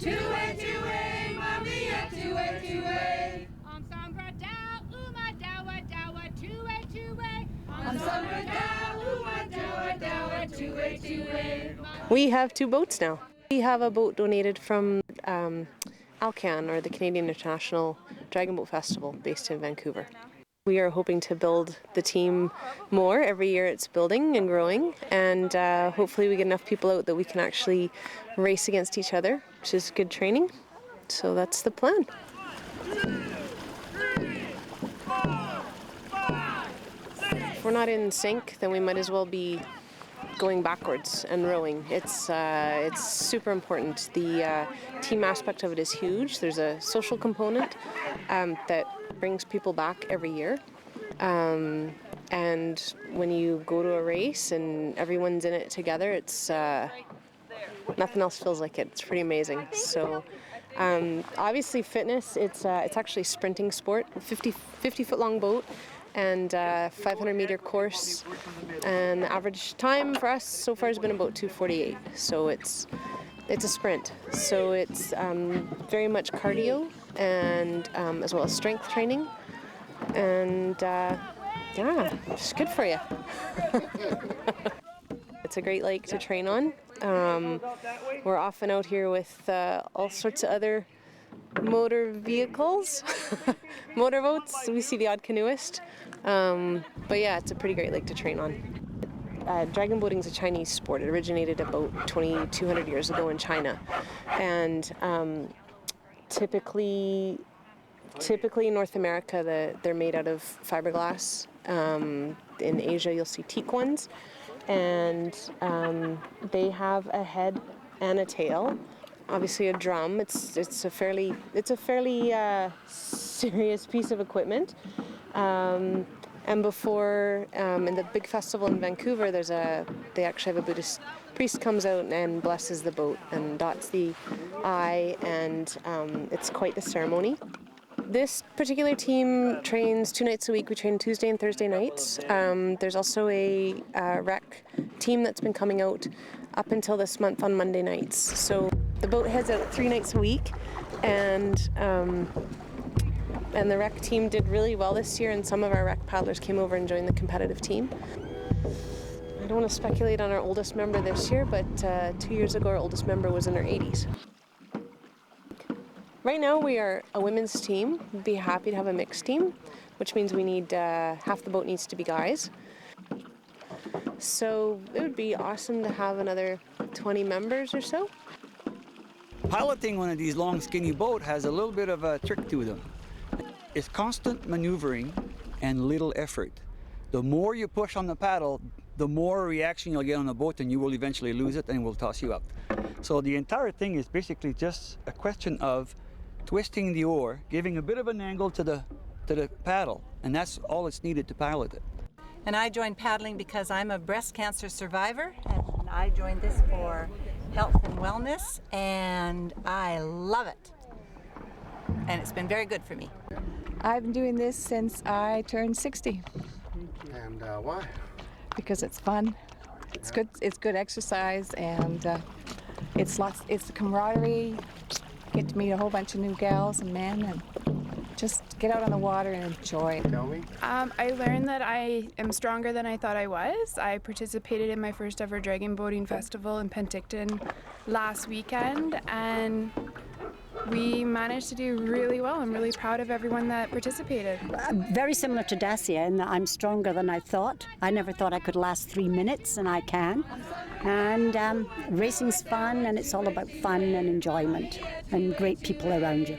Two-way, two-way, mommy, a two-way, two-way. I'm Sandra Dow, Uma Dowa, Dowa, two-way, two-way. I'm Sandra Dow, Uma Dowa, Dowa, two-way, two-way. We have 2 boats now. We have a boat donated from Alcan, or the Canadian International Dragon Boat Festival, based in Vancouver. We are hoping to build the team more. Every year it's building and growing, and hopefully we get enough people out that we can actually race against each other, which is good training. So that's the plan. 2, 3, 4, 5, 6. If we're not in sync, then we might as well be going backwards and rowing. It's super important. The team aspect of it is huge. There's a social component that brings people back every year. And when you go to a race and everyone's in it together, it's nothing else feels like it. It's pretty amazing. So obviously fitness, it's actually a sprinting sport, 50-foot long boat, and 500-meter course, and the average time for us so far has been about 2:48. So it's a sprint. So it's very much cardio, and as well as strength training, and yeah, it's good for you. It's a great lake to train on. We're often out here with all sorts of other motor vehicles, motorboats. We see the odd canoeist. But yeah, it's a pretty great lake to train on. Dragon boating is a Chinese sport. It originated about 2,200 years ago in China. And typically in North America, they're made out of fiberglass. In Asia, you'll see teak ones. And they have a head and a tail. Obviously a drum. It's a fairly serious piece of equipment. And before in the big festival in Vancouver, they actually have a Buddhist priest comes out and blesses the boat and dots the I, and it's quite the ceremony. This particular team trains 2 nights a week. We train Tuesday and Thursday nights. There's also a rec team that's been coming out up until this month on Monday nights. So the boat heads out 3 nights a week, and the rec team did really well this year, and some of our rec paddlers came over and joined the competitive team. I don't want to speculate on our oldest member this year, but 2 years ago our oldest member was in her 80s. Right now we are a women's team. We'd be happy to have a mixed team, which means we need half the boat needs to be guys. So it would be awesome to have another 20 members or so. Piloting one of these long skinny boats has a little bit of a trick to them. It's constant maneuvering and little effort. The more you push on the paddle, the more reaction you'll get on the boat, and you will eventually lose it and will toss you up. So the entire thing is basically just a question of twisting the oar, giving a bit of an angle to the paddle, and that's all it's needed to pilot it. And I joined paddling because I'm a breast cancer survivor, and I joined this for health and wellness, and I love it. And it's been very good for me. I've been doing this since I turned 60. And why? Because it's fun. It's good. It's good exercise, and it's camaraderie. Get to meet a whole bunch of new gals and men, and just get out on the water and enjoy. Tell me. I learned that I am stronger than I thought I was. I participated in my first ever dragon boating festival in Penticton last weekend, and we managed to do really well. I'm really proud of everyone that participated. Very similar to Dacia in that I'm stronger than I thought. I never thought I could last 3 minutes, and I can. And racing's fun, and it's all about fun and enjoyment and great people around you.